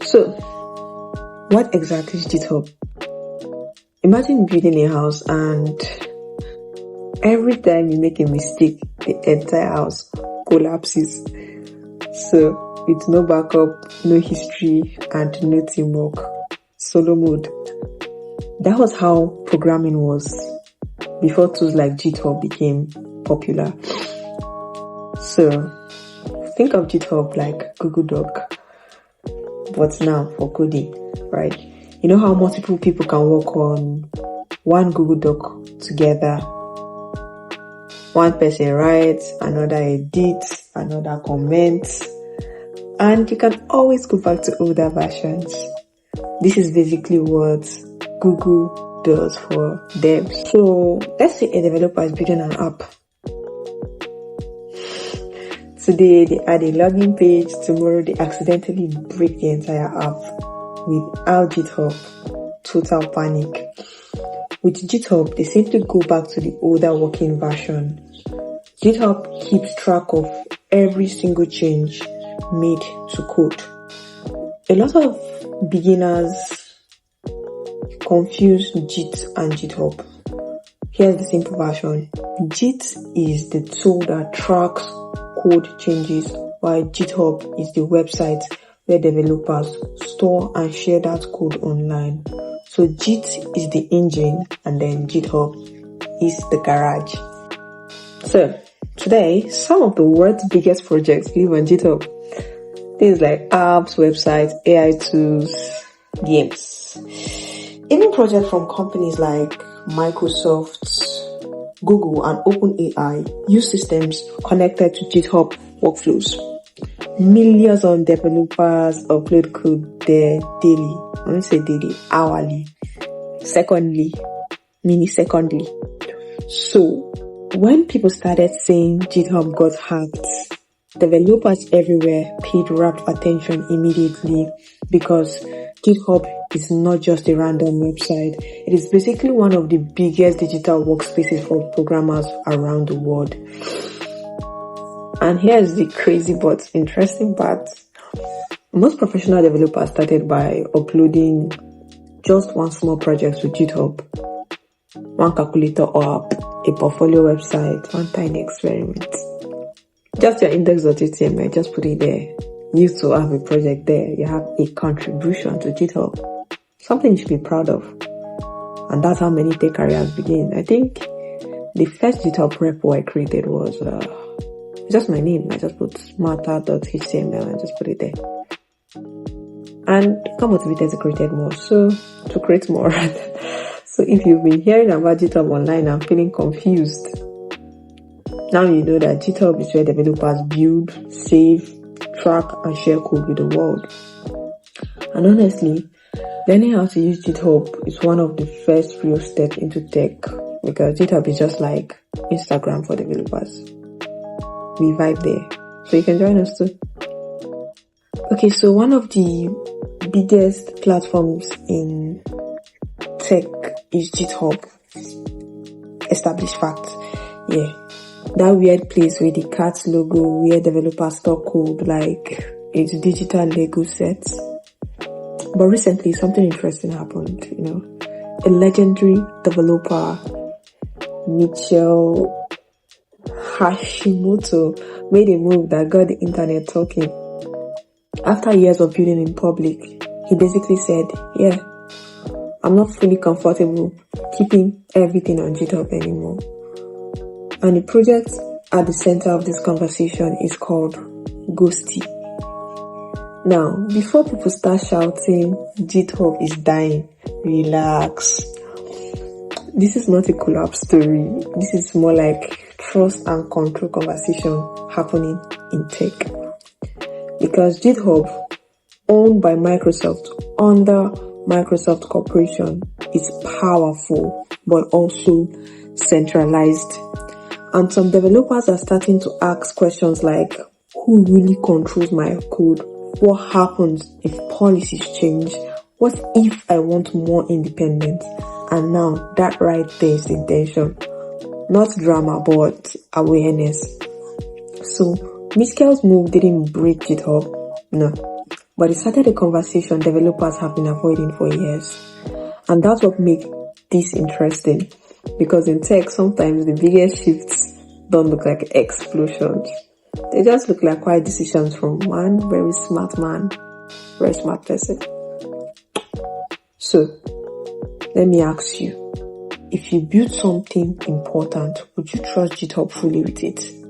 So, what exactly is GitHub? Imagine building a house and every time you make a mistake, the entire house collapses. So, with no backup, no history, and no teamwork. Solo mode. That was how programming was before tools like GitHub became popular. So, think of GitHub like Google Doc, but now for coding, right? You know how multiple people can work on one Google Doc together. One person writes, another edits, another comments, and you can always go back to older versions. This is basically what Google does for devs. So let's say a developer is building an app. Today they add a login page, tomorrow they accidentally break the entire app. Without GitHub, total panic. With GitHub, they simply go back to the older working version. GitHub keeps track of every single change made to code. A lot of beginners confuse Git and GitHub. Here's the simple version. Git is the tool that tracks code changes, while GitHub is the website where developers store and share that code online. So Git is the engine and then GitHub is the garage. So today, some of the world's biggest projects live on GitHub. Things like apps, websites, AI tools, games. Even projects from companies like Microsoft, Google, and OpenAI use systems connected to GitHub workflows. Millions of developers upload code there daily. I won't say daily, hourly, secondly, millisecondly. So, when people started saying GitHub got hacked, developers everywhere paid rapt attention immediately because GitHub is not just a random website. It is basically one of the biggest digital workspaces for programmers around the world. And here's the crazy but interesting part. Most professional developers started by uploading just one small project to GitHub. One calculator app, a portfolio website, one tiny experiment. Just your index.html, just put it there. You to have a project there. You have a contribution to GitHub. Something you should be proud of. And that's how many tech careers begin. I think the first GitHub repo I created was just my name. I just put smarter.html and just put it there. And got motivated to create more. So if you've been hearing about GitHub online and feeling confused, now you know that GitHub is where developers build, save, track, and share code with the world. And honestly, learning how to use GitHub is one of the first real steps into tech, because GitHub is just like Instagram for developers. We vibe there. So you can join us too. Okay, so one of the biggest platforms in tech is GitHub. Established fact. Yeah. That weird place where the cat's logo, where developers store code like it's digital Lego sets. But recently something interesting happened, A legendary developer, Michel Hashimoto, made a move that got the internet talking. After years of building in public, he basically said, yeah, I'm not fully comfortable keeping everything on GitHub anymore. And the project at the center of this conversation is called Ghosty. Now, before people start shouting, GitHub is dying, relax. This is not a collapse story. This is more like trust and control conversation happening in tech. Because GitHub, owned by Microsoft under Microsoft Corporation, is powerful but also centralized. And some developers are starting to ask questions like, who really controls my code? What happens if policies change? What if I want more independence? And now that right there is the intention. Not drama, but awareness. So Michel's move didn't break GitHub. No. But it started a conversation developers have been avoiding for years. And that's what makes this interesting. Because in tech, sometimes the biggest shifts don't look like explosions. They just look like quiet decisions from one very smart person. So, let me ask you, if you build something important, would you trust GitHub fully with it?